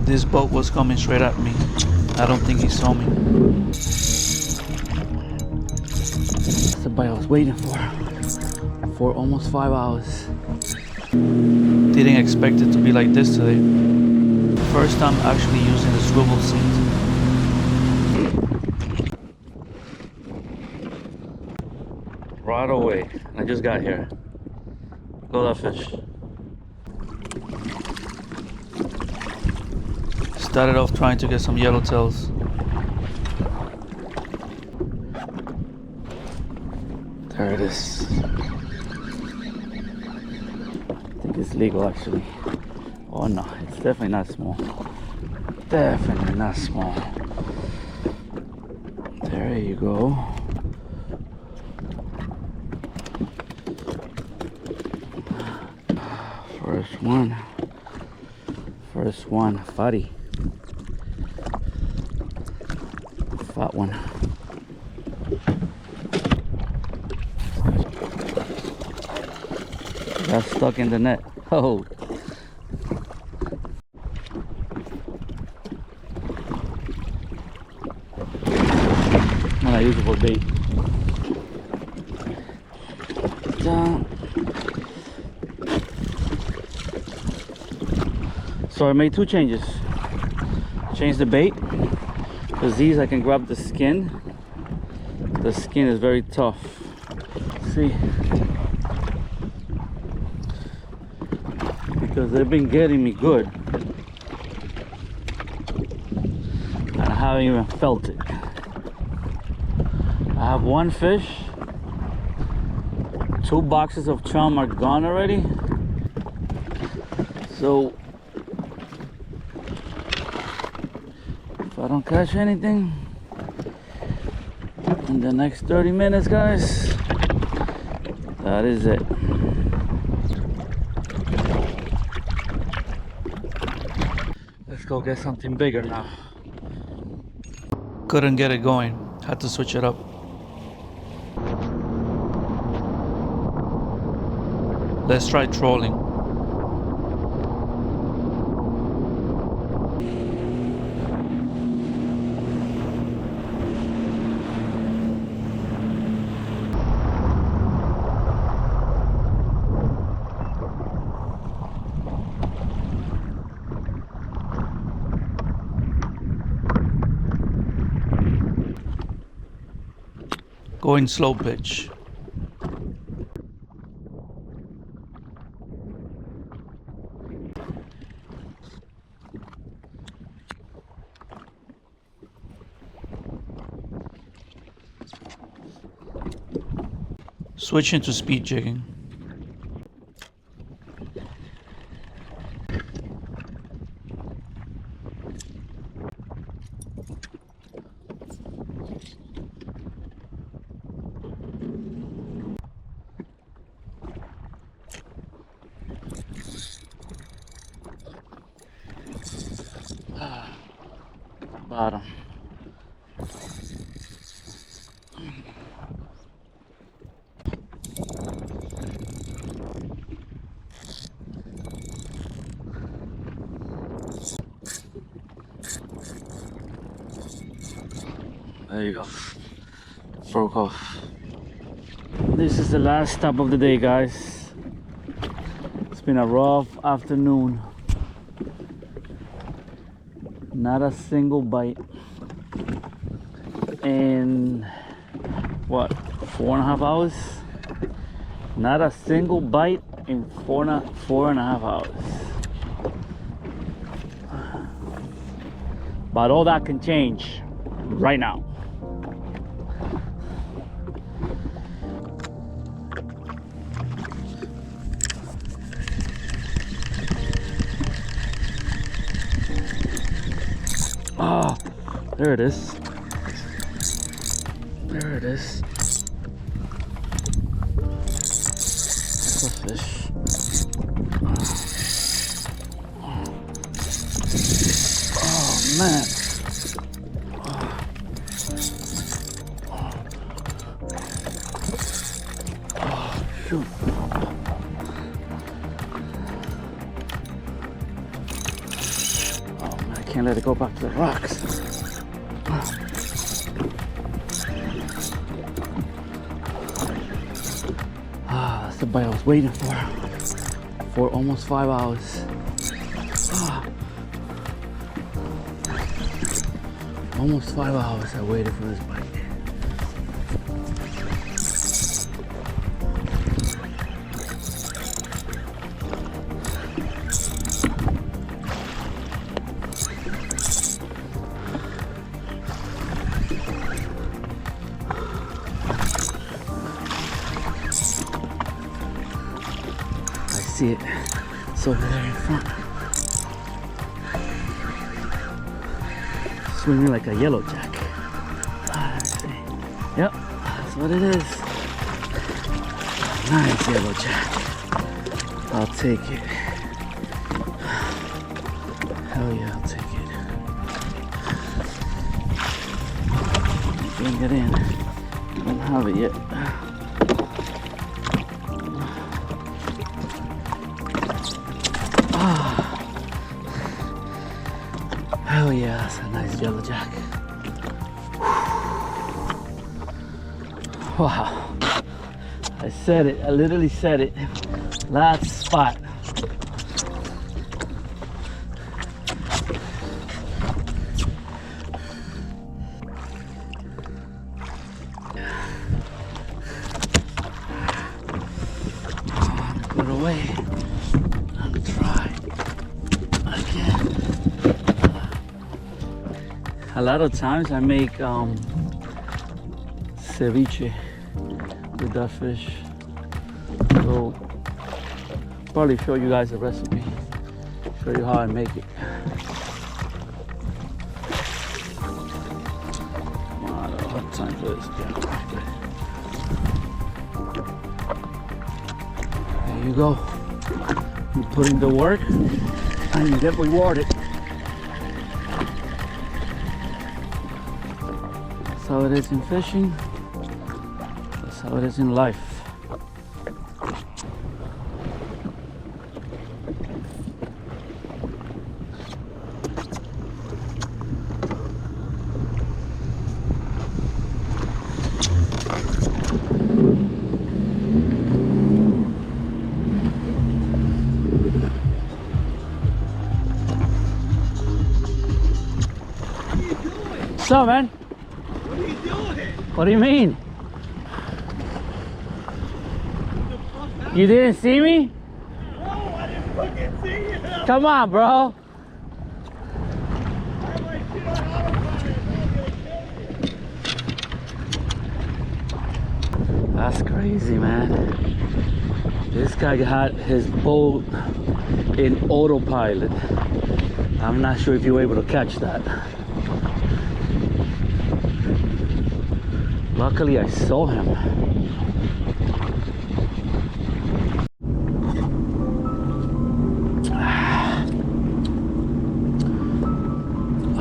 This boat was coming straight at me. I don't think he saw me. That's the bite I was waiting for almost 5 hours. Didn't expect it to be like this today. First time actually using the swivel seat. Right away. I just got here. Look at that fish. Started off trying to get some yellowtails. There it is. I think it's legal actually. Oh no, it's definitely not small. Definitely not small. There you go. First one, fatty. Fat one. Got stuck in the net. Oh. Not usable bait. Down. So I made two changes. Changed the bait, because these I can grab the skin. The skin is very tough. See? Because they've been getting me good. And I haven't even felt it. I have one fish. 2 boxes of chum are gone already. So if I don't catch anything in the next 30 minutes, guys, that is it. Let's go get something bigger now. Couldn't get it going. Had to switch it up. Let's try trolling. Going slow pitch. Switching to speed jigging. Bottom. There you go. Broke off. This is the last stop of the day, guys. It's been a rough afternoon. Not a single bite in what, 4.5 hours? Not a single bite in 4.5 hours. But all that can change right now. Ah, there it is. There it is. That's a fish. Oh man. Oh shoot. Oh man. can't let it go back to the rocks. That's the bite I was waiting for almost 5 hours. Almost 5 hours I waited for this bite. See it. It's over there in front. Swimming like a yellowjack. Yep, that's what it is. Nice yellowjack. I'll take it. Hell yeah, I'll take it. Bring it in. I don't have it yet. Hell yeah, that's a nice yellowjack. Wow. I said it, I literally said it. Last spot. Put it away and try again. A lot of times I make ceviche with that fish. So probably show you guys the recipe, show you how I make it. Come on, I don't have time for this. There you go. You put in the work and you get rewarded. That's how it is in fishing. That's how it is in life. What's up, man? What are you doing? What do you mean? What You didn't see me? No, I didn't fucking see you. Come on, bro. I have my shit on autopilot. I'm gonna kill you. That's crazy, man. This guy had his boat in autopilot. I'm not sure if you were able to catch that. Luckily, I saw him.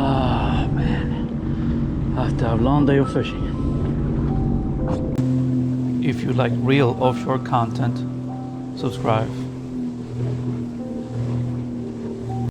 Oh, man. After a long day of fishing. If you like real offshore content, subscribe.